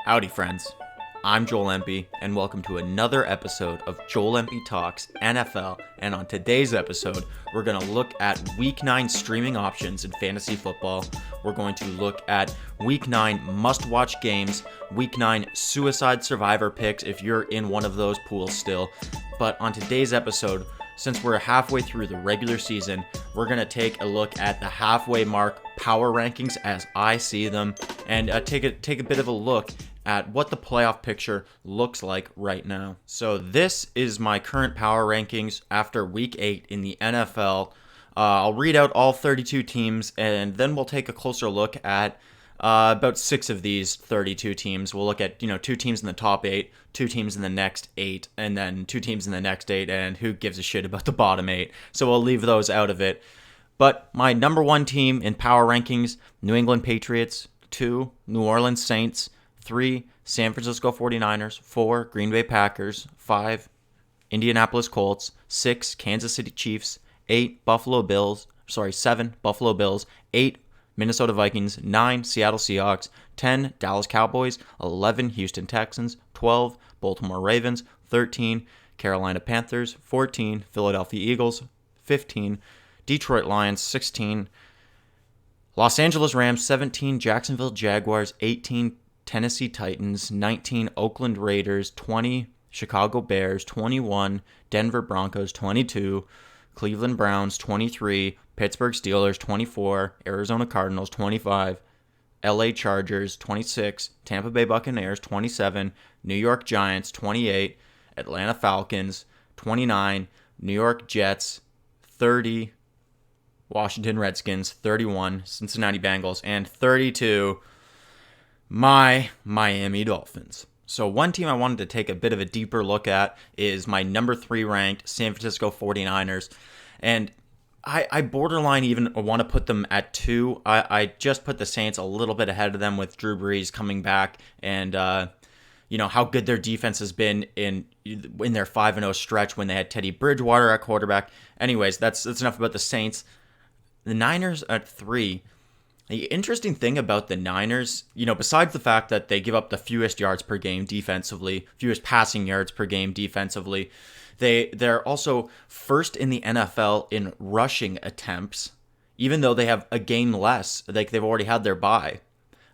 Howdy, friends. I'm Joel Empey, and welcome to another episode of Joel Empey Talks NFL. And on today's episode, we're going to look at Week 9 streaming options in fantasy football. We're going to look at Week 9 must-watch games, Week 9 suicide survivor picks if you're in one of those pools still. But on today's episode, since we're halfway through the regular season, we're going to take a look at the halfway mark power rankings as I see them, and take a bit of a look at what the playoff picture looks like right now. So this is my current power rankings after Week 8 in the NFL. I'll read out all 32 teams, and then we'll take a closer look at about 6 of these 32 teams. We'll look at, 2 teams in the top 8, 2 teams in the next 8, and then 2 teams in the next 8, and who gives a shit about the bottom 8. So we'll leave those out of it. But my number 1 team in power rankings, New England Patriots. 2, New Orleans Saints. 3, San Francisco 49ers. 4, Green Bay Packers. 5, Indianapolis Colts. 6, Kansas City Chiefs. 7, Buffalo Bills. 8, Minnesota Vikings. 9, Seattle Seahawks. 10, Dallas Cowboys. 11, Houston Texans. 12, Baltimore Ravens. 13, Carolina Panthers. 14, Philadelphia Eagles. 15, Detroit Lions. 16, Los Angeles Rams. 17, Jacksonville Jaguars. 18, Tennessee Titans. 19, Oakland Raiders. 20, Chicago Bears. 21, Denver Broncos. 22, Cleveland Browns. 23, Pittsburgh Steelers. 24, Arizona Cardinals. 25, LA Chargers. 26, Tampa Bay Buccaneers. 27, New York Giants. 28, Atlanta Falcons. 29, New York Jets. 30, Washington Redskins. 31, Cincinnati Bengals. And 32, my Miami Dolphins. So one team I wanted to take a bit of a deeper look at is my number 3 ranked San Francisco 49ers. And I borderline even want to put them at 2. I just put the Saints a little bit ahead of them with Drew Brees coming back and, how good their defense has been in their 5-0 stretch when they had Teddy Bridgewater at quarterback. Anyways, that's enough about the Saints. The Niners at 3. The interesting thing about the Niners, besides the fact that they give up the fewest yards per game defensively, fewest passing yards per game defensively, they're also first in the NFL in rushing attempts, even though they have a game less, like they've already had their bye,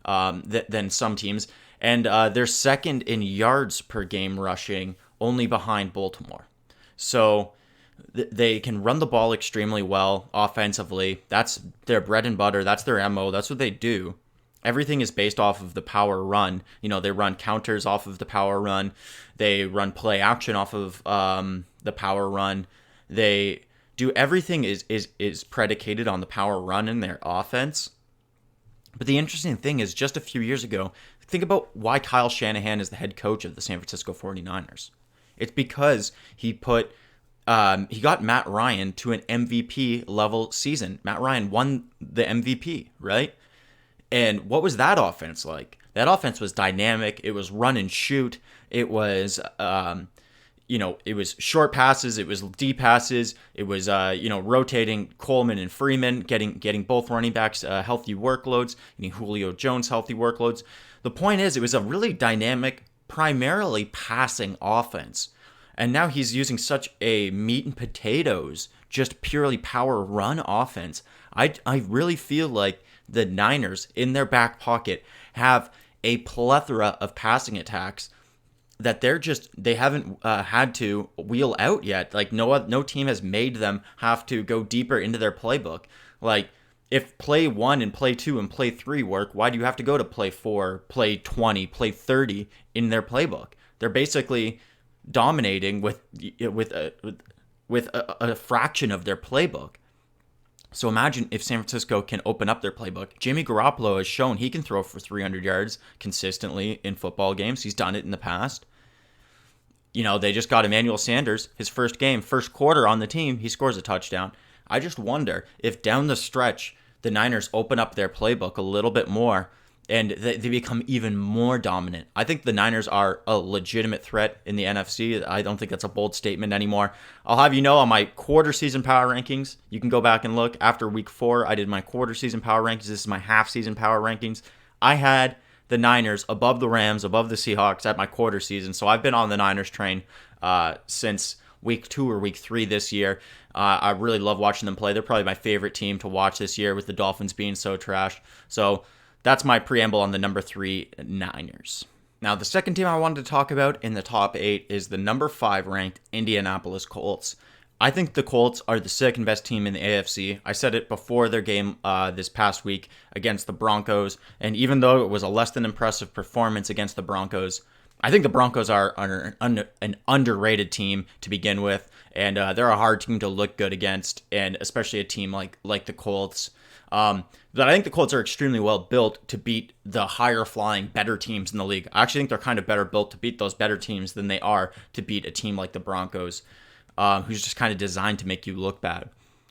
than some teams, and they're second in yards per game rushing, only behind Baltimore. So they can run the ball extremely well offensively. That's their bread and butter. That's their MO. That's what they do. Everything is based off of the power run. They run counters off of the power run. They run play action off of the power run. They do everything is predicated on the power run in their offense. But the interesting thing is, just a few years ago, think about why Kyle Shanahan is the head coach of the San Francisco 49ers. It's because he got Matt Ryan to an MVP level season. Matt Ryan won the MVP, right? And what was that offense like? That offense was dynamic. It was run and shoot. It was, it was short passes. It was deep passes. It was, rotating Coleman and Freeman, getting both running backs healthy workloads, getting Julio Jones healthy workloads. The point is, it was a really dynamic, primarily passing offense. And now he's using such a meat and potatoes, just purely power run offense. I really feel like the Niners in their back pocket have a plethora of passing attacks that they haven't had to wheel out yet. Like no team has made them have to go deeper into their playbook. Like if play 1 and play 2 and play 3 work, why do you have to go to play 4, play 20, play 30 in their playbook? They're basically dominating with a fraction of their playbook. So imagine if San Francisco can open up their playbook. Jimmy Garoppolo has shown he can throw for 300 yards consistently in football games. He's done it in the past. They just got Emmanuel Sanders, his first quarter on the team, he scores a touchdown. I just wonder if down the stretch, the Niners open up their playbook a little bit more and they become even more dominant. I think the Niners are a legitimate threat in the NFC. I don't think that's a bold statement anymore. I'll have you know on my quarter season power rankings, you can go back and look. After week 4, I did my quarter season power rankings. This is my half season power rankings. I had the Niners above the Rams, above the Seahawks at my quarter season. So I've been on the Niners train since week 2 or week 3 this year. I really love watching them play. They're probably my favorite team to watch this year, with the Dolphins being so trash. So that's my preamble on the number 3 Niners. Now, the second team I wanted to talk about in the top 8 is the number 5 ranked Indianapolis Colts. I think the Colts are the second best team in the AFC. I said it before their game this past week against the Broncos, and even though it was a less than impressive performance against the Broncos, I think the Broncos are an underrated team to begin with, and they're a hard team to look good against, and especially a team like the Colts. But I think the Colts are extremely well built to beat the higher flying, better teams in the league. I actually think they're kind of better built to beat those better teams than they are to beat a team like the Broncos, who's just kind of designed to make you look bad.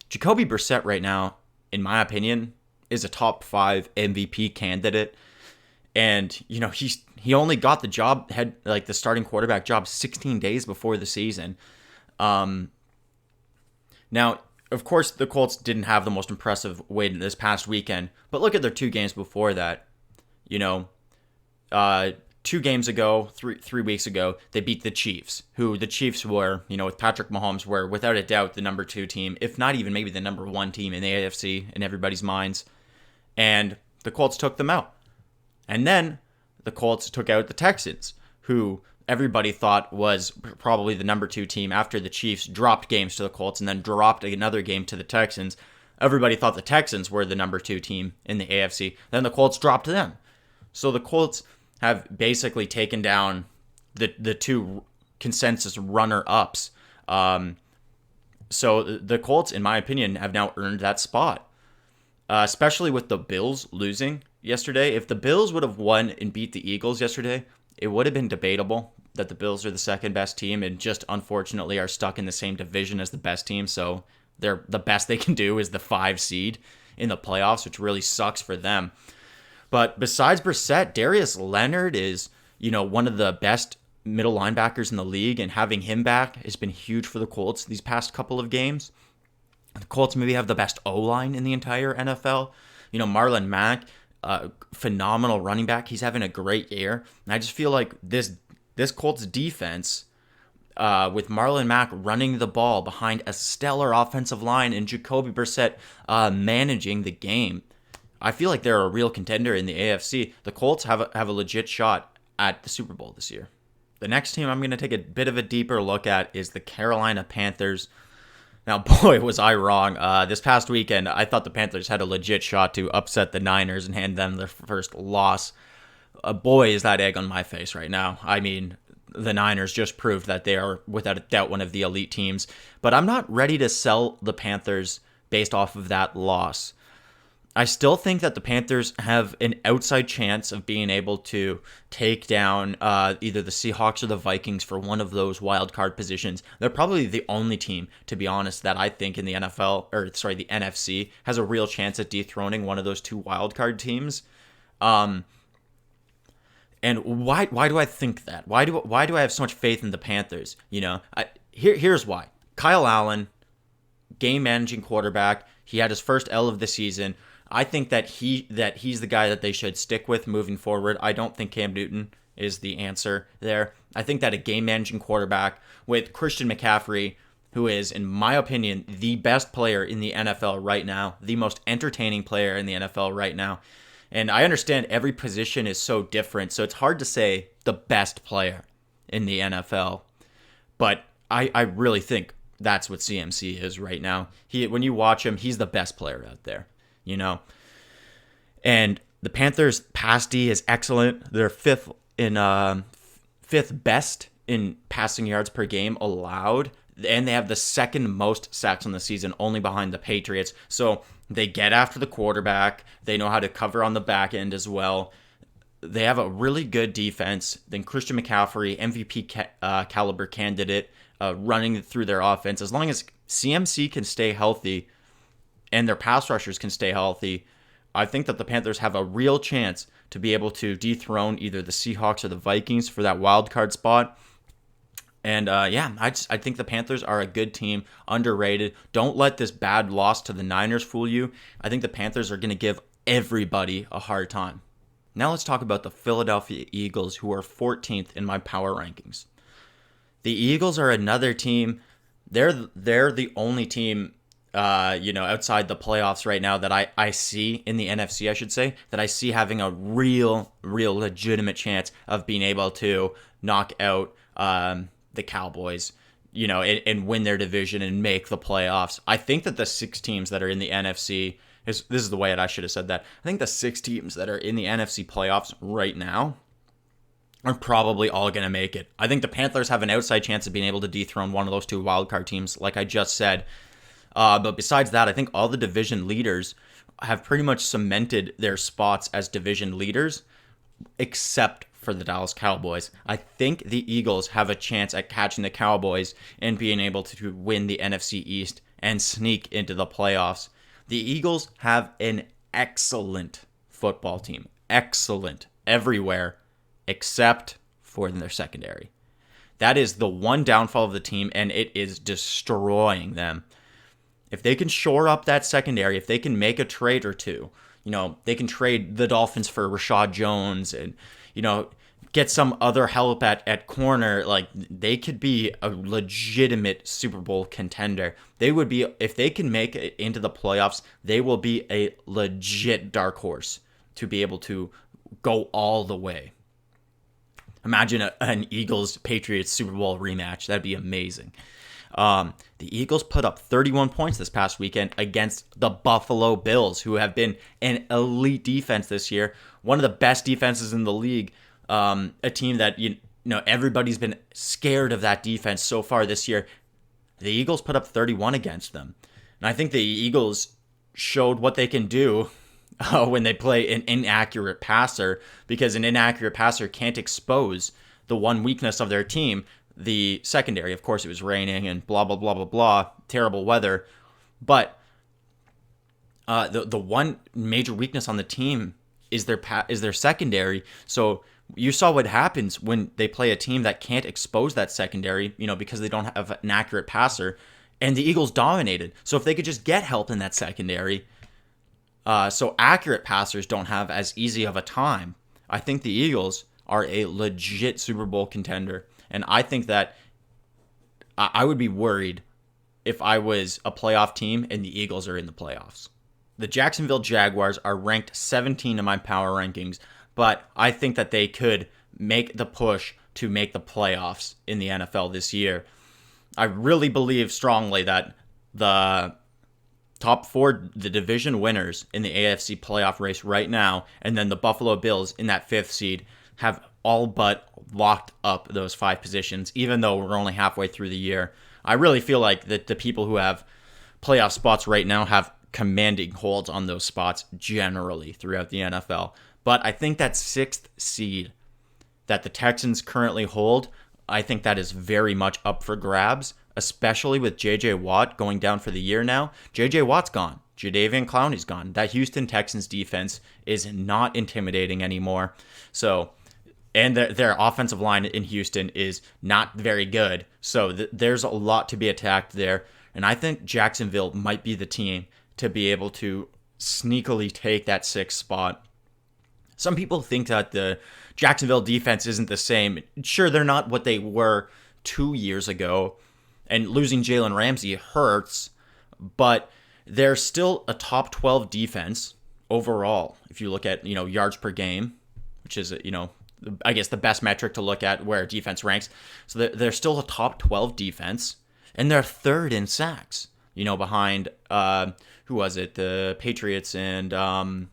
Jacoby Brissett right now, in my opinion, is a top 5 MVP candidate. And, you know, he only got the job, the starting quarterback job 16 days before the season. Now, of course, the Colts didn't have the most impressive win this past weekend, but look at their 2 games before that. You know, 2 games ago, three weeks ago, they beat the Chiefs, who the Chiefs were, you know, with Patrick Mahomes, were without a doubt the number 2 team, if not even maybe the number 1 team in the AFC in everybody's minds. And the Colts took them out. And then the Colts took out the Texans, who everybody thought was probably the number 2 team after the Chiefs dropped games to the Colts and then dropped another game to the Texans. Everybody thought the Texans were the number 2 team in the AFC. Then the Colts dropped them. So the Colts have basically taken down the 2 consensus runner-ups. So the Colts, in my opinion, have now earned that spot, especially with the Bills losing yesterday. If the Bills would have won and beat the Eagles yesterday, it would have been debatable that the Bills are the second best team and just unfortunately are stuck in the same division as the best team. So the best they can do is the 5 seed in the playoffs, which really sucks for them. But besides Brissett, Darius Leonard is, you know, one of the best middle linebackers in the league, and having him back has been huge for the Colts these past couple of games. The Colts maybe have the best O-line in the entire NFL. You know, Marlon Mack, phenomenal running back. He's having a great year. And I just feel like this Colts defense, with Marlon Mack running the ball behind a stellar offensive line and Jacoby Brissett managing the game, I feel like they're a real contender in the AFC. The Colts have a legit shot at the Super Bowl this year. The next team I'm going to take a bit of a deeper look at is the Carolina Panthers. Now, boy, was I wrong. This past weekend, I thought the Panthers had a legit shot to upset the Niners and hand them their first loss. Boy, is that egg on my face right now. I mean, the Niners just proved that they are, without a doubt, one of the elite teams. But I'm not ready to sell the Panthers based off of that loss. I still think that the Panthers have an outside chance of being able to take down either the Seahawks or the Vikings for one of those wild card positions. They're probably the only team, to be honest, that I think in the the NFC has a real chance at dethroning one of those 2 wild card teams. And why do I think that? Why do I have so much faith in the Panthers? You know, here's why. Kyle Allen, game managing quarterback. He had his first L of the season. I think that he's the guy that they should stick with moving forward. I don't think Cam Newton is the answer there. I think that a game-managing quarterback with Christian McCaffrey, who is, in my opinion, the best player in the NFL right now, the most entertaining player in the NFL right now. And I understand every position is so different, so it's hard to say the best player in the NFL. But I really think that's what CMC is right now. When you watch him, he's the best player out there. You know, and the Panthers' pass D is excellent. They're fifth best in passing yards per game allowed, and they have the second most sacks on the season, only behind the Patriots. So they get after the quarterback. They know how to cover on the back end as well. They have a really good defense. Then Christian McCaffrey, MVP caliber candidate, running through their offense. As long as CMC can stay healthy and their pass rushers can stay healthy, I think that the Panthers have a real chance to be able to dethrone either the Seahawks or the Vikings for that wild card spot. And I think the Panthers are a good team, underrated. Don't let this bad loss to the Niners fool you. I think the Panthers are going to give everybody a hard time. Now let's talk about the Philadelphia Eagles, who are 14th in my power rankings. The Eagles are another team. They're the only team, outside the playoffs right now that I see in the NFC, I should say, that I see having a real legitimate chance of being able to knock out the Cowboys, and win their division and make the playoffs. I think that the 6 teams that are in the NFC, this is the way that I should have said that. I think the 6 teams that are in the NFC playoffs right now are probably all going to make it. I think the Panthers have an outside chance of being able to dethrone one of those 2 wildcard teams, like I just said. But besides that, I think all the division leaders have pretty much cemented their spots as division leaders, except for the Dallas Cowboys. I think the Eagles have a chance at catching the Cowboys and being able to win the NFC East and sneak into the playoffs. The Eagles have an excellent football team. Excellent everywhere except for their secondary. That is the one downfall of the team, and it is destroying them. If they can shore up that secondary, if they can make a trade or two, they can trade the Dolphins for Rashad Jones and, get some other help at corner. Like, they could be a legitimate Super Bowl contender. They would be, if they can make it into the playoffs, they will be a legit dark horse to be able to go all the way. Imagine an Eagles-Patriots Super Bowl rematch. That'd be amazing. The Eagles put up 31 points this past weekend against the Buffalo Bills, who have been an elite defense this year, one of the best defenses in the league. A team that everybody's been scared of that defense so far this year. The Eagles put up 31 against them, and I think the Eagles showed what they can do when they play an inaccurate passer, because an inaccurate passer can't expose the one weakness of their team, the secondary. Of course, it was raining and blah, blah, blah, blah, blah, terrible weather. But the one major weakness on the team is their secondary. So you saw what happens when they play a team that can't expose that secondary, because they don't have an accurate passer. And the Eagles dominated. So if they could just get help in that secondary, so accurate passers don't have as easy of a time, I think the Eagles are a legit Super Bowl contender. And I think that I would be worried if I was a playoff team and the Eagles are in the playoffs. The Jacksonville Jaguars are ranked 17 in my power rankings, but I think that they could make the push to make the playoffs in the NFL this year. I really believe strongly that the top 4, the division winners in the AFC playoff race right now, and then the Buffalo Bills in that 5th seed, have all but locked up those 5 positions, even though we're only halfway through the year. I really feel like that the people who have playoff spots right now have commanding holds on those spots generally throughout the NFL. But I think that 6th seed that the Texans currently hold, I think that is very much up for grabs, especially with J.J. Watt going down for the year now. J.J. Watt's gone. Jadeveon Clowney's gone. That Houston Texans defense is not intimidating anymore. So, and their offensive line in Houston is not very good. So there's a lot to be attacked there. And I think Jacksonville might be the team to be able to sneakily take that 6th spot. Some people think that the Jacksonville defense isn't the same. Sure, they're not what they were 2 years ago, and losing Jalen Ramsey hurts, but they're still a top 12 defense overall. If you look at, yards per game, which is, I guess the best metric to look at where defense ranks. So they're still a top 12 defense, and they're 3rd in sacks, behind, who was it? The Patriots and,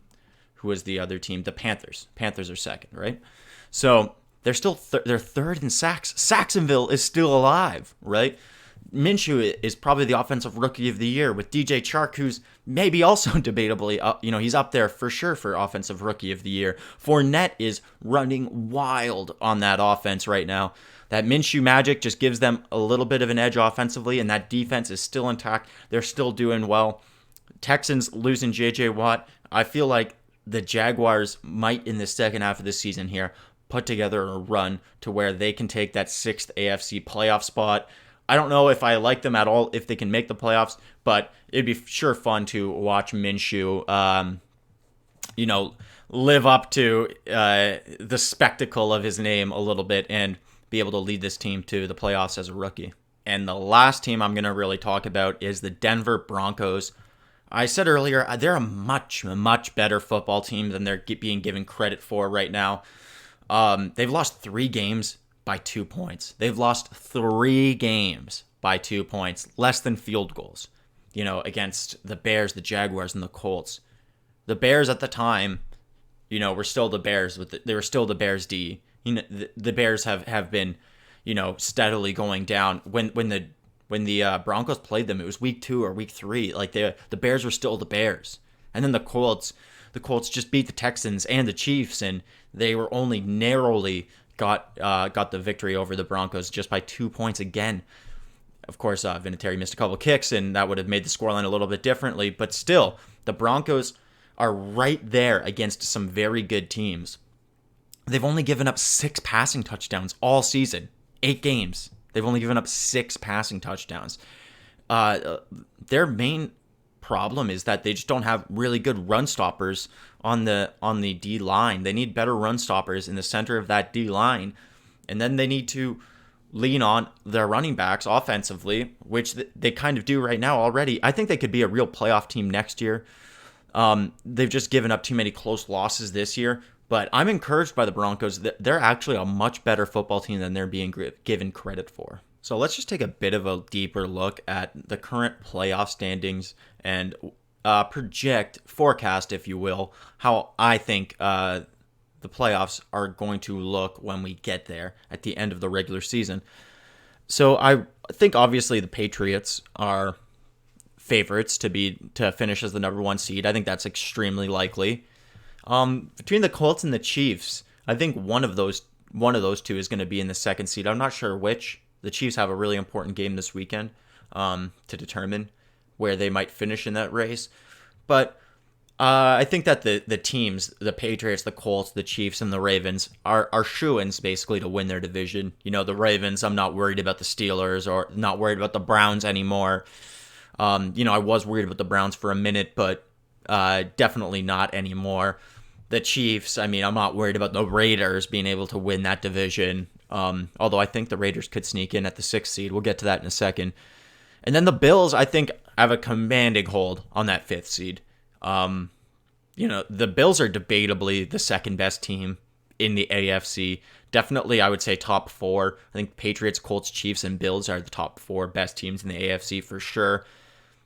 who was the other team? The Panthers. Panthers are 2nd, right? So they're still they're 3rd in sacks. Saxonville is still alive, right? Minshew is probably the offensive rookie of the year, with DJ Chark, who's maybe also debatably he's up there for sure for offensive rookie of the year. Fournette is running wild on that offense right now. That Minshew magic just gives them a little bit of an edge offensively, and that defense is still intact. They're still doing well. Texans losing J.J. Watt. I feel like the Jaguars might, in the second half of the season here, put together a run to where they can take that 6th AFC playoff spot. I don't know if I like them at all, if they can make the playoffs, but it'd be sure fun to watch Minshew, live up to the spectacle of his name a little bit and be able to lead this team to the playoffs as a rookie. And the last team I'm going to really talk about is the Denver Broncos. I said earlier, they're a much, much better football team than they're being given credit for right now. They've lost 3 games by 2 points. They've lost 3 games by 2 points, less than field goals, against the Bears, the Jaguars, and the Colts. The Bears at the time, were still the Bears. They were still the Bears D. The Bears have been, steadily going down. When the Broncos played them, it was week 2 or week 3. Like the Bears were still the Bears, and then the Colts just beat the Texans and the Chiefs, and they were only narrowly got the victory over the Broncos just by 2 points again. Of course, Vinatieri missed a couple kicks, and that would have made the scoreline a little bit differently. But still, the Broncos are right there against some very good teams. They've only given up 6 passing touchdowns all season. 8 games. They've only given up 6 passing touchdowns. Their main problem is that they just don't have really good run stoppers on the D line. They need better run stoppers in the center of that D line, and then they need to lean on their running backs offensively, which they kind of do right now already. I think they could be a real playoff team next year. They've just given up too many close losses this year, but I'm encouraged by the Broncos. They're actually a much better football team than they're being given credit for. So let's just take a bit of a deeper look at the current playoff standings and forecast, if you will, how I think the playoffs are going to look when we get there at the end of the regular season. So I think obviously the Patriots are favorites to finish as the number 1 seed. I think that's extremely likely. Between the Colts and the Chiefs, I think one of those two is going to be in the 2nd seed. I'm not sure which. The Chiefs have a really important game this weekend to determine where they might finish in that race. But I think that the teams, the Patriots, the Colts, the Chiefs, and the Ravens are shoo-ins basically to win their division. The Ravens, I'm not worried about the Steelers or not worried about the Browns anymore. I was worried about the Browns for a minute, but definitely not anymore. The Chiefs, I'm not worried about the Raiders being able to win that division. Although I think the Raiders could sneak in at the 6th seed. We'll get to that in a second. And then the Bills, I think, have a commanding hold on that 5th seed. The Bills are debatably the 2nd best team in the AFC. Definitely, I would say top 4. I think Patriots, Colts, Chiefs, and Bills are the top 4 best teams in the AFC for sure.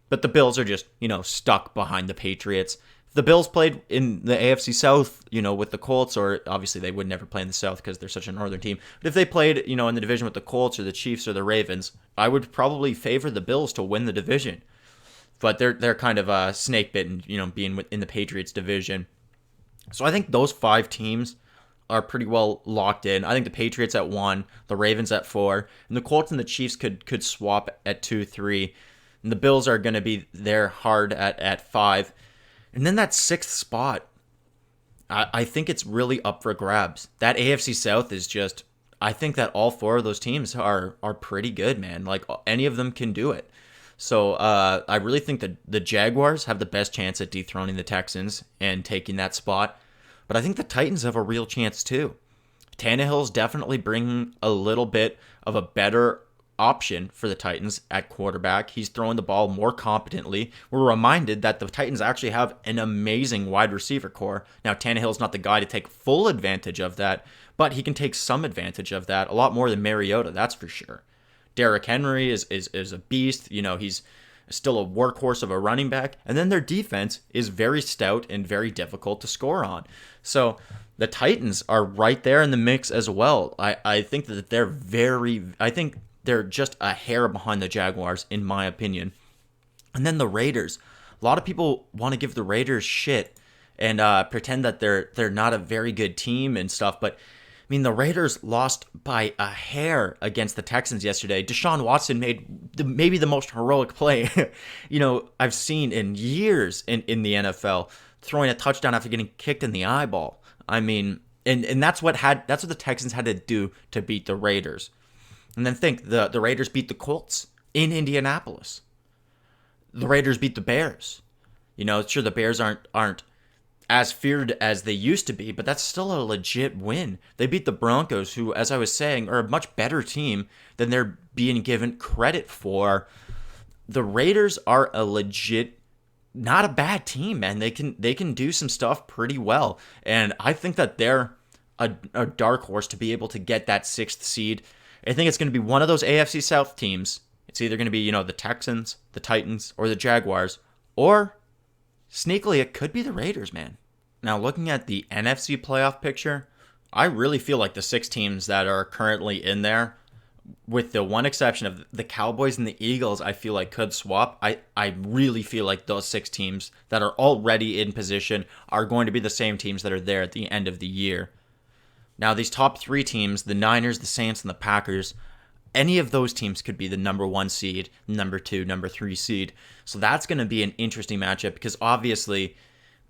But the Bills are just, stuck behind the Patriots. If the Bills played in the AFC South, with the Colts, or obviously they would never play in the South because they're such a northern team. But if they played, in the division with the Colts or the Chiefs or the Ravens, I would probably favor the Bills to win the division. But they're kind of snake bitten, being in the Patriots division. So I think those 5 teams are pretty well locked in. I think the Patriots at 1, the Ravens at 4, and the Colts and the Chiefs could swap at 2, 3. And the Bills are going to be there hard at 5. And then that 6th spot, I think it's really up for grabs. That AFC South is just, I think that all 4 of those teams are pretty good, man. Like, any of them can do it. So I really think that the Jaguars have the best chance at dethroning the Texans and taking that spot. But I think the Titans have a real chance too. Tannehill's definitely bringing a little bit of a better option for the Titans at quarterback. He's throwing the ball more competently. We're reminded that the Titans actually have an amazing wide receiver core. Now, Tannehill's not the guy to take full advantage of that, but he can take some advantage of that, a lot more than Mariota, that's for sure. Derrick Henry is a beast. He's still a workhorse of a running back. And then their defense is very stout and very difficult to score on. So the Titans are right there in the mix as well. I think that they're just a hair behind the Jaguars, in my opinion. And then the Raiders. A lot of people want to give the Raiders shit and pretend that they're not a very good team and stuff. But, the Raiders lost by a hair against the Texans yesterday. Deshaun Watson made maybe the most heroic play, I've seen in years in the NFL, throwing a touchdown after getting kicked in the eyeball. And that's what the Texans had to do to beat the Raiders. And then think, the Raiders beat the Colts in Indianapolis. The Raiders beat the Bears. Sure, the Bears aren't as feared as they used to be, but that's still a legit win. They beat the Broncos, who, as I was saying, are a much better team than they're being given credit for. The Raiders are a legit, not a bad team, man. They can do some stuff pretty well, and I think that they're a dark horse to be able to get that 6th seed. I think it's going to be one of those AFC South teams. It's either going to be, the Texans, the Titans, or the Jaguars, or sneakily, it could be the Raiders, man. Now, looking at the NFC playoff picture, I really feel like the 6 teams that are currently in there, with the one exception of the Cowboys and the Eagles, I feel like could swap. I really feel like those 6 teams that are already in position are going to be the same teams that are there at the end of the year. Now, these top 3 teams, the Niners, the Saints, and the Packers, any of those teams could be the number 1 seed, number 2, number 3 seed. So that's going to be an interesting matchup because obviously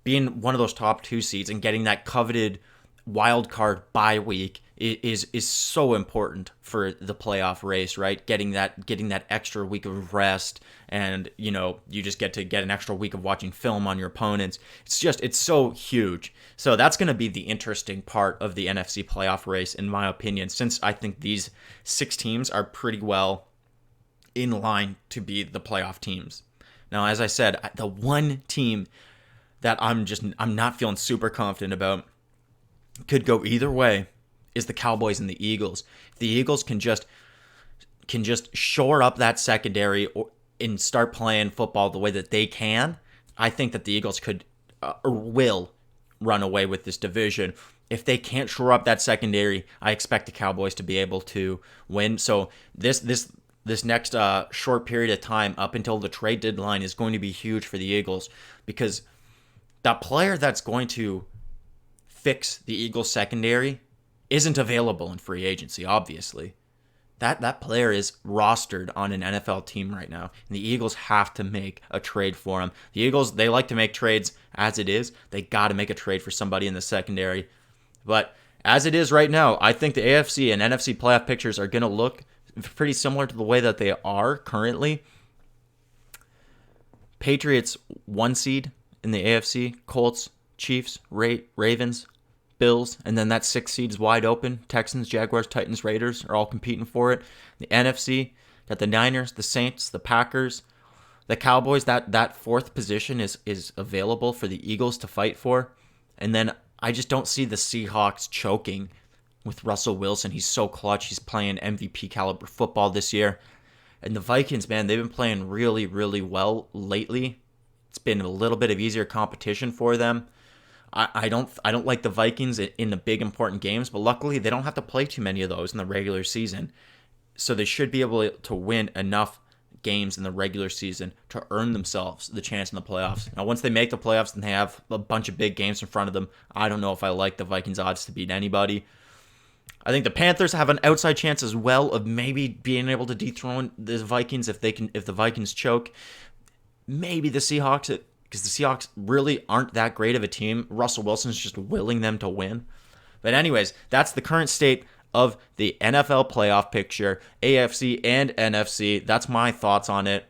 being one of those top 2 seeds and getting that coveted wild card bye week is so important for the playoff race, right? Getting that extra week of rest, and you just get an extra week of watching film on your opponents. It's so huge. So that's going to be the interesting part of the NFC playoff race, in my opinion, since I think these 6 teams are pretty well in line to be the playoff teams. Now, as I said, the one team that I'm not feeling super confident about, could go either way, is the Cowboys and the Eagles. If the Eagles can just shore up that secondary and start playing football the way that they can, I think that the Eagles could or will run away with this division. If they can't shore up that secondary, I expect the Cowboys to be able to win. So this next short period of time up until the trade deadline is going to be huge for the Eagles, because that player that's going to fix the Eagles secondary isn't available in free agency, obviously. That player is rostered on an NFL team right now, and the Eagles have to make a trade for him. The Eagles, they like to make trades as it is. They got to make a trade for somebody in the secondary. But as it is right now, I think the AFC and NFC playoff pictures are going to look pretty similar to the way that they are currently. Patriots 1 seed in the AFC, Colts, Chiefs, Ravens, Bills, and then that 6 seed is wide open. Texans, Jaguars, Titans, Raiders are all competing for it. The NFC, got the Niners, the Saints, the Packers, the Cowboys. That 4th position is available for the Eagles to fight for. And then I just don't see the Seahawks choking with Russell Wilson. He's so clutch. He's playing MVP caliber football this year. And the Vikings, man, they've been playing really, really well lately. It's been a little bit of easier competition for them. I don't like the Vikings in the big important games, but luckily they don't have to play too many of those in the regular season. So they should be able to win enough games in the regular season to earn themselves the chance in the playoffs. Now, once they make the playoffs and they have a bunch of big games in front of them, I don't know if I like the Vikings odds to beat anybody. I think the Panthers have an outside chance as well of maybe being able to dethrone the Vikings if the Vikings choke. Maybe the Seahawks, because the Seahawks really aren't that great of a team. Russell Wilson's just willing them to win. But anyways, that's the current state of the NFL playoff picture, AFC and NFC. That's my thoughts on it.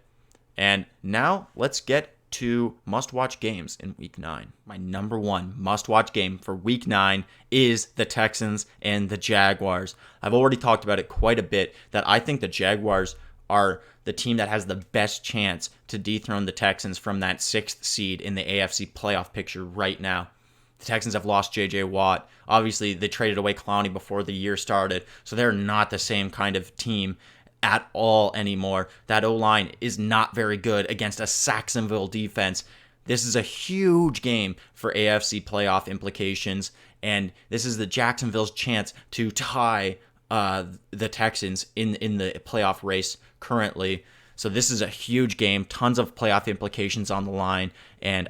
And now let's get to must-watch games in Week 9. My number 1 must-watch game for Week 9 is the Texans and the Jaguars. I've already talked about it quite a bit, that I think the Jaguars are the team that has the best chance to dethrone the Texans from that 6th seed in the AFC playoff picture right now. The Texans have lost J.J. Watt. Obviously, they traded away Clowney before the year started, so they're not the same kind of team at all anymore. That O-line is not very good against a Saxonville defense. This is a huge game for AFC playoff implications, and this is the Jacksonville's chance to tie the Texans in the playoff race currently. So this is a huge game, tons of playoff implications on the line, and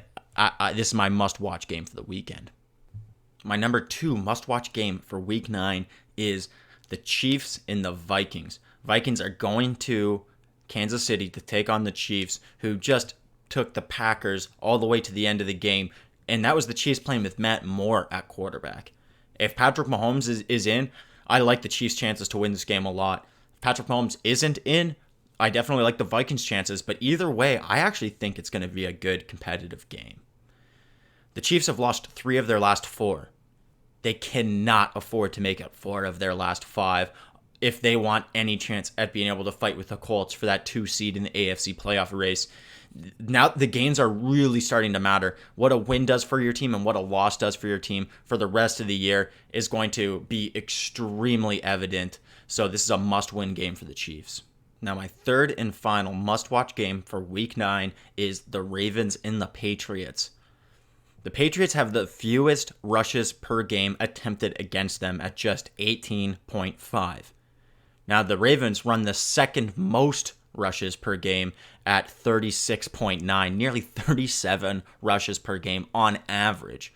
this is my must-watch game for the weekend. My number 2 must-watch game for Week 9 is the Chiefs and the Vikings. Vikings are going to Kansas City to take on the Chiefs, who just took the Packers all the way to the end of the game, and that was the Chiefs playing with Matt Moore at quarterback. If Patrick Mahomes is in, I like the Chiefs' chances to win this game a lot. If Patrick Mahomes isn't in, I definitely like the Vikings' chances, but either way, I actually think it's going to be a good competitive game. The Chiefs have lost 3 of their last 4. They cannot afford to make it 4 of their last 5 if they want any chance at being able to fight with the Colts for that 2 seed in the AFC playoff race. Now the gains are really starting to matter. What a win does for your team and what a loss does for your team for the rest of the year is going to be extremely evident. So this is a must-win game for the Chiefs. Now my third and final must-watch game for Week 9 is the Ravens and the Patriots. The Patriots have the fewest rushes per game attempted against them at just 18.5. Now the Ravens run the second most rushes per game at 36.9, nearly 37 rushes per game on average.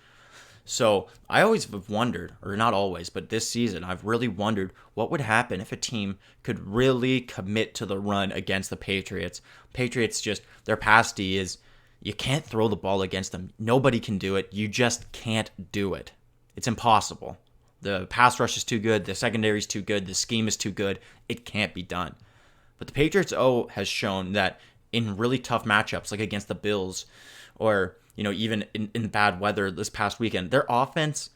So I always have wondered, or not always, but this season I've really wondered what would happen if a team could really commit to the run against the Patriots. Patriots just, their pass D is, you can't throw the ball against them. Nobody can do it. You just can't do it. It's impossible. The pass rush is too good. The secondary is too good. The scheme is too good. It can't be done. But the Patriots has shown that in really tough matchups, like against the Bills, or even in bad weather this past weekend, their offense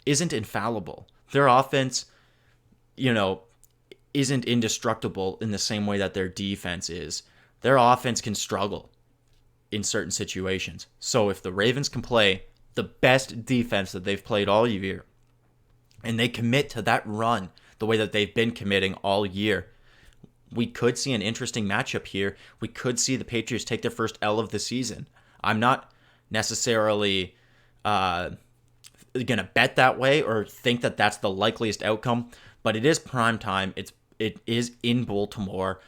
isn't infallible. Their offense, isn't indestructible in the same way that their defense is. Their offense can struggle in certain situations. So if the Ravens can play the best defense that they've played all year, and they commit to that run the way that they've been committing all year, we could see an interesting matchup here. We could see the Patriots take their first L of the season. I'm not necessarily going to bet that way or think that that's the likeliest outcome, but it is prime time. It is in Baltimore.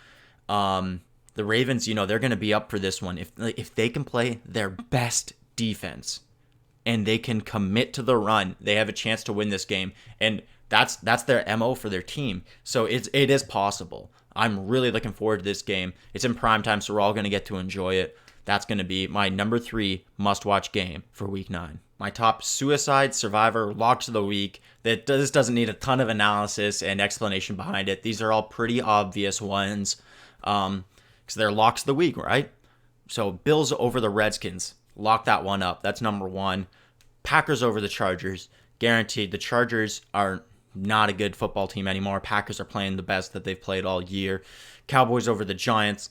The Ravens, they're going to be up for this one. If they can play their best defense and they can commit to the run, they have a chance to win this game. And that's their MO for their team. So it is possible. I'm really looking forward to this game. It's in prime time, so we're all going to get to enjoy it. That's going to be my number 3 must-watch game for Week 9. My top suicide survivor locks of the week. This doesn't need a ton of analysis and explanation behind it. These are all pretty obvious ones because they're locks of the week, right? So Bills over the Redskins. Lock that one up. That's number 1. Packers over the Chargers. Guaranteed. The Chargers are not a good football team anymore. Packers are playing the best that they've played all year. Cowboys over the Giants.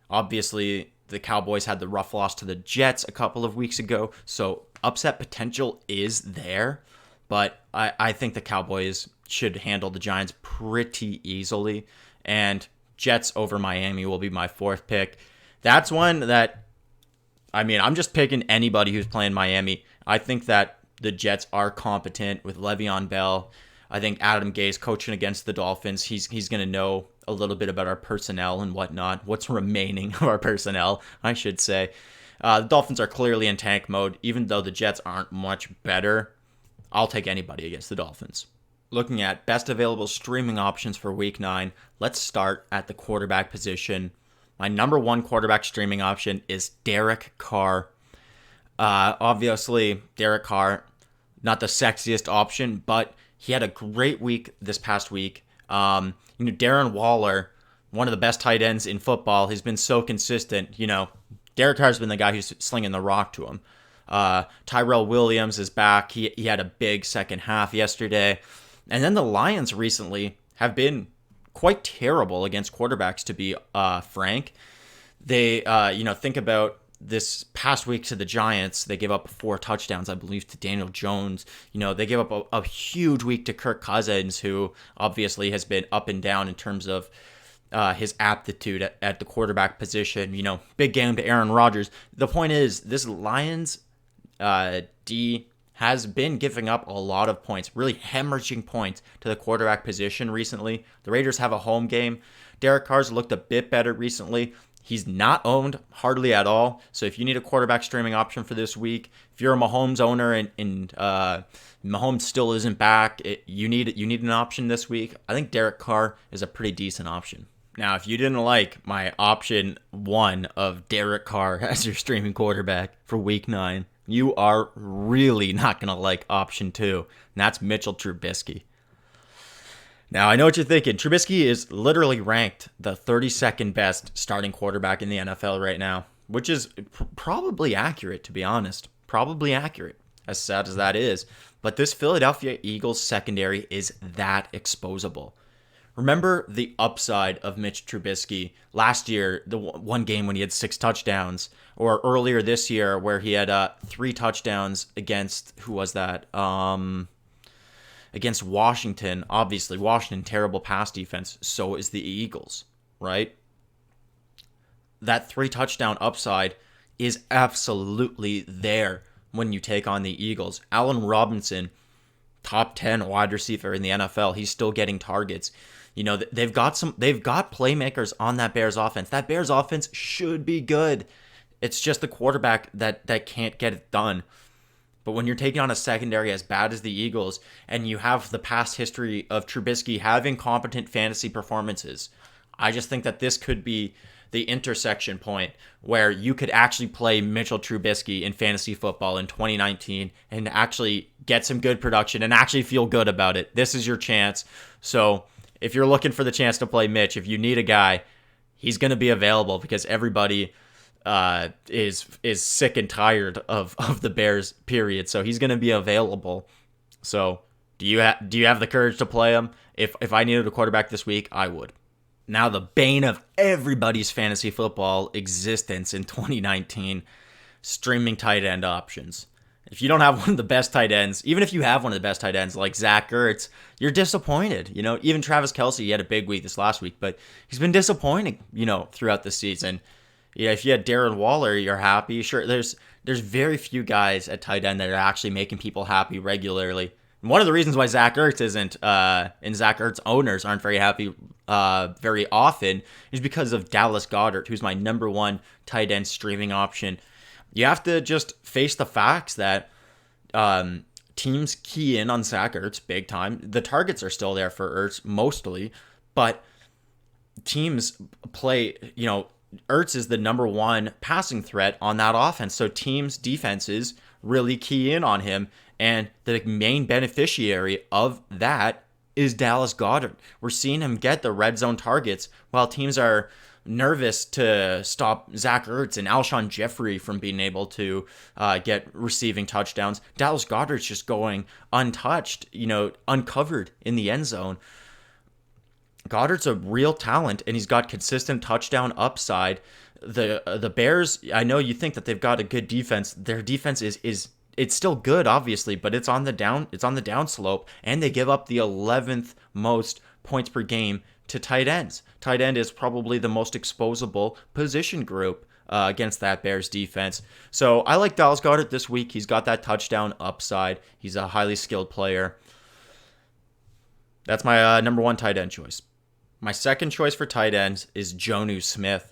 Obviously, the Cowboys had the rough loss to the Jets a couple of weeks ago, so upset potential is there. But I think the Cowboys should handle the Giants pretty easily. And Jets over Miami will be my 4th pick. That's one that, I'm just picking anybody who's playing Miami. I think that the Jets are competent with Le'Veon Bell. I think Adam Gase coaching against the Dolphins. He's going to know a little bit about our personnel and whatnot. What's remaining of our personnel, I should say. The Dolphins are clearly in tank mode. Even though the Jets aren't much better, I'll take anybody against the Dolphins. Looking at best available streaming options for Week 9, let's start at the quarterback position. My number 1 quarterback streaming option is Derek Carr. Obviously, Derek Carr, not the sexiest option, but he had a great week this past week. Darren Waller, one of the best tight ends in football, has been so consistent. Derek Carr's been the guy who's slinging the rock to him. Tyrell Williams is back. He had a big second half yesterday. And then the Lions recently have been quite terrible against quarterbacks, to be frank. They, think about this past week to the Giants. They gave up 4 touchdowns, I believe, to Daniel Jones. They gave up a huge week to Kirk Cousins, who obviously has been up and down in terms of his aptitude at the quarterback position. Big game to Aaron Rodgers. The point is, this Lions D has been giving up a lot of points, really hemorrhaging points to the quarterback position recently. The Raiders have a home game. Derek Carr's looked a bit better recently. He's not owned hardly at all. So if you need a quarterback streaming option for this week, if you're a Mahomes owner and Mahomes still isn't back, you need an option this week, I think Derek Carr is a pretty decent option. Now, if you didn't like my option 1 of Derek Carr as your streaming quarterback for Week 9, you are really not going to like option 2, and that's Mitchell Trubisky. Now, I know what you're thinking. Trubisky is literally ranked the 32nd best starting quarterback in the NFL right now. which is probably accurate, to be honest. Probably accurate, as sad as that is. But this Philadelphia Eagles secondary is that exposable. Remember the upside of Mitch Trubisky last year, the one game when he had 6 touchdowns, or earlier this year where he had 3 touchdowns against, who was that? Against Washington. Obviously, Washington, terrible pass defense. So is the Eagles, right? That 3 touchdown upside is absolutely there when you take on the Eagles. Allen Robinson, top 10 wide receiver in the NFL. He's still getting targets. You know, they've got playmakers on that Bears offense. That Bears offense should be good. It's just the quarterback that can't get it done. But when you're taking on a secondary as bad as the Eagles, and you have the past history of Trubisky having competent fantasy performances, I just think that this could be the intersection point where you could actually play Mitchell Trubisky in fantasy football in 2019 and actually get some good production and actually feel good about it. This is your chance. So if you're looking for the chance to play Mitch, if you need a guy, he's going to be available because everybody is sick and tired of the Bears, period. So he's going to be available. So do you have the courage to play him? If I needed a quarterback this week, I would. Now the bane of everybody's fantasy football existence in 2019, streaming tight end options. If you don't have one of the best tight ends, even if you have one of the best tight ends like Zach Ertz, you're disappointed. You know, even Travis Kelce, he had a big week this last week, but he's been disappointing, you know, throughout the season. Yeah, if you had Darren Waller, you're happy. Sure, there's very few guys at tight end that are actually making people happy regularly. And one of the reasons why Zach Ertz isn't, and Zach Ertz owners aren't very happy very often is because of Dallas Goedert, who's my number 1 tight end streaming option. You have to just face the facts that teams key in on Zach Ertz big time. The targets are still there for Ertz mostly, but teams play, you know, Ertz is the number 1 passing threat on that offense. So teams' defenses really key in on him. And the main beneficiary of that is Dallas Goedert. We're seeing him get the red zone targets while teams are nervous to stop Zach Ertz and Alshon Jeffrey from being able to get receiving touchdowns. Dallas Goedert's just going untouched, you know, uncovered in the end zone. Goddard's a real talent, and he's got consistent touchdown upside. The Bears, I know you think that they've got a good defense. Their defense is it's still good, obviously, but it's on the down slope, and they give up the 11th most points per game to tight ends. Tight end is probably the most exposable position group against that Bears defense. So I like Dallas Goedert this week. He's got that touchdown upside. He's a highly skilled player. That's my number 1 tight end choice. My second choice for tight ends is Jonnu Smith.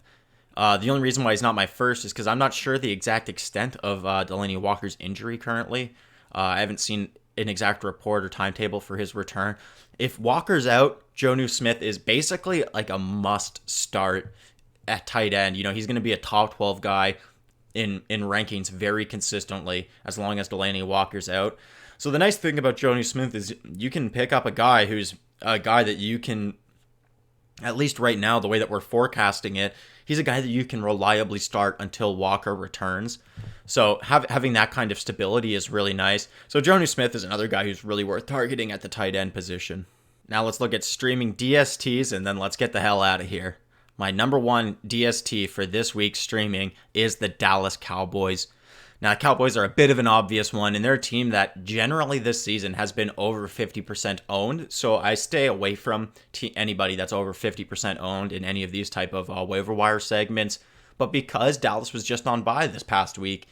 The only reason why he's not my first is because I'm not sure the exact extent of Delanie Walker's injury currently. I haven't seen an exact report or timetable for his return. If Walker's out, Jonnu Smith is basically like a must start at tight end. You know, he's going to be a top 12 guy in rankings very consistently as long as Delanie Walker's out. So the nice thing about Jonnu Smith is you can pick up a guy who's a guy that you can, at least right now, the way that we're forecasting it, he's a guy that you can reliably start until Walker returns. So having that kind of stability is really nice. So Jonnu Smith is another guy who's really worth targeting at the tight end position. Now let's look at streaming DSTs, and then let's get the hell out of here. My number 1 DST for this week's streaming is the Dallas Cowboys. Now, the Cowboys are a bit of an obvious one, and they're a team that generally this season has been over 50% owned. So I stay away from anybody that's over 50% owned in any of these type of waiver wire segments. But because Dallas was just on bye this past week,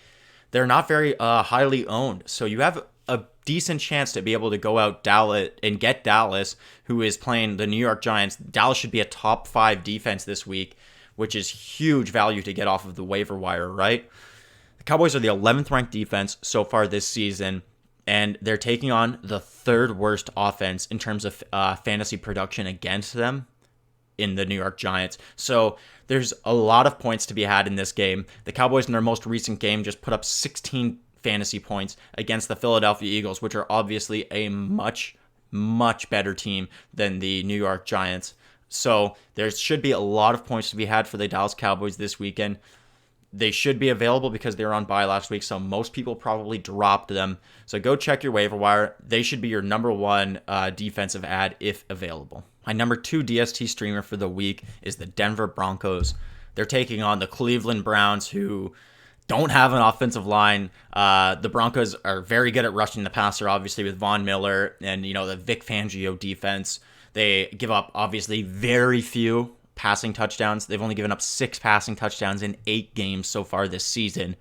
they're not very highly owned. So you have a decent chance to be able to go out Dallas and get Dallas, who is playing the New York Giants. Dallas should be a top 5 defense this week, which is huge value to get off of the waiver wire, right? The Cowboys are the 11th ranked defense so far this season, and they're taking on the 3rd worst offense in terms of fantasy production against them in the New York Giants. So there's a lot of points to be had in this game. The Cowboys in their most recent game just put up 16 fantasy points against the Philadelphia Eagles, which are obviously a much, much better team than the New York Giants. So there should be a lot of points to be had for the Dallas Cowboys this weekend. they should be available because they were on bye last week, so most people probably dropped them. So go check your waiver wire. They should be your number one defensive ad if available. My number 2 DST streamer for the week is the Denver Broncos. They're taking on the Cleveland Browns, who don't have an offensive line. The Broncos are very good at rushing the passer, obviously, with Von Miller and, the Vic Fangio defense. They give up, obviously, very few passing touchdowns. They've only given up 6 passing touchdowns in 8 games so far this season.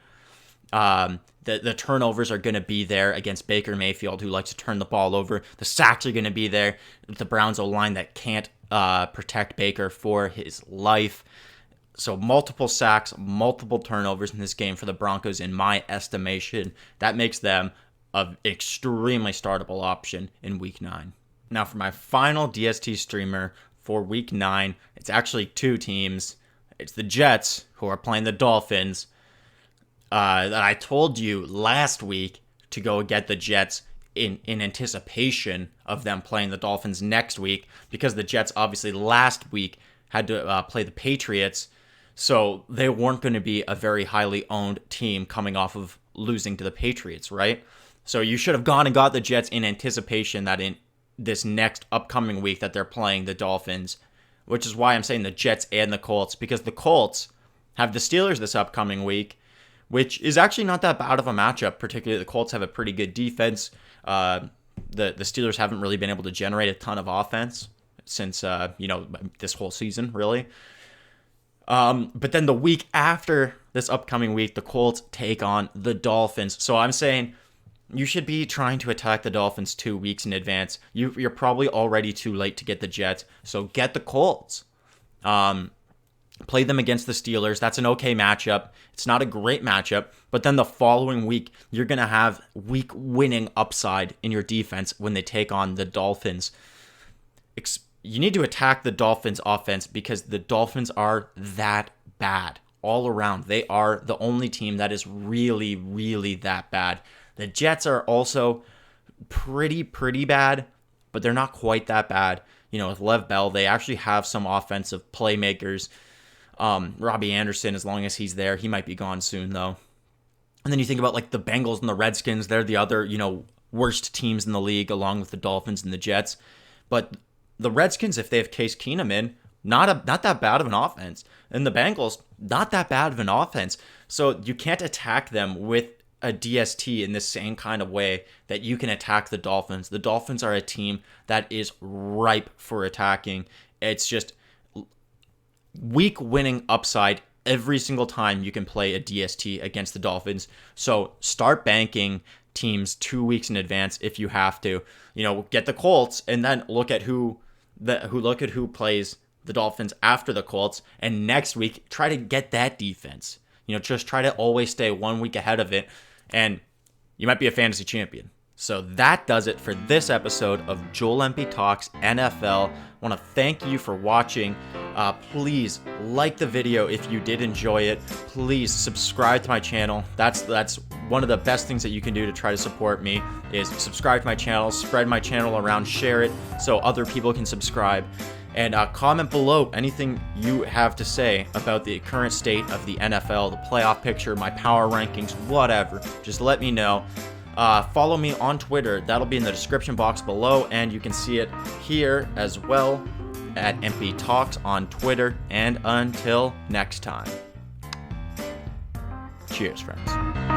The turnovers are going to be there against Baker Mayfield, who likes to turn the ball over. The sacks are going to be there. The Browns O-line that can't protect Baker for his life. So multiple sacks, multiple turnovers in this game for the Broncos, in my estimation. That makes them an extremely startable option in Week 9. Now for my final DST streamer for Week 9, it's actually 2 teams. It's the Jets, who are playing the Dolphins. That I told you last week to go get the Jets in anticipation of them playing the Dolphins next week, because the Jets obviously last week had to play the Patriots, so they weren't going to be a very highly owned team coming off of losing to the Patriots, right? So you should have gone and got the Jets in anticipation that in this next upcoming week that they're playing the Dolphins, which is why I'm saying the Jets and the Colts, because the Colts have the Steelers this upcoming week, which is actually not that bad of a matchup. Particularly the Colts have a pretty good defense. The Steelers haven't really been able to generate a ton of offense since this whole season, really. But then the week after this upcoming week, the Colts take on the Dolphins. So I'm saying you should be trying to attack the Dolphins 2 weeks in advance. You're probably already too late to get the Jets, so get the Colts. Play them against the Steelers. That's an okay matchup. It's not a great matchup, but then the following week, you're going to have week-winning upside in your defense when they take on the Dolphins. You need to attack the Dolphins offense because the Dolphins are that bad all around. They are the only team that is really, really that bad. The Jets are also pretty bad, but they're not quite that bad. With Lev Bell, they actually have some offensive playmakers. Robbie Anderson, as long as he's there, he might be gone soon, though. And then you think about the Bengals and the Redskins. They're the other, worst teams in the league, along with the Dolphins and the Jets. But the Redskins, if they have Case Keenum in, not that bad of an offense. And the Bengals, not that bad of an offense. So you can't attack them with a DST in the same kind of way that you can attack the Dolphins. The Dolphins are a team that is ripe for attacking. It's just week winning upside every single time you can play a DST against the Dolphins. So start banking teams 2 weeks in advance if you have to. Get the Colts and then look at who plays the Dolphins after the Colts, and next week try to get that defense. Just try to always stay 1 week ahead of it, and you might be a fantasy champion. So that does it for this episode of Joel Empey Talks NFL. I want to thank you for watching. Please like the video if you did enjoy it. Please subscribe to my channel. That's one of the best things that you can do to try to support me is subscribe to my channel, spread my channel around, share it so other people can subscribe. And comment below anything you have to say about the current state of the NFL, the playoff picture, my power rankings, whatever. Just let me know. Follow me on Twitter. That'll be in the description box below, and you can see it here as well at Empey Talks on Twitter. And until next time, cheers, friends.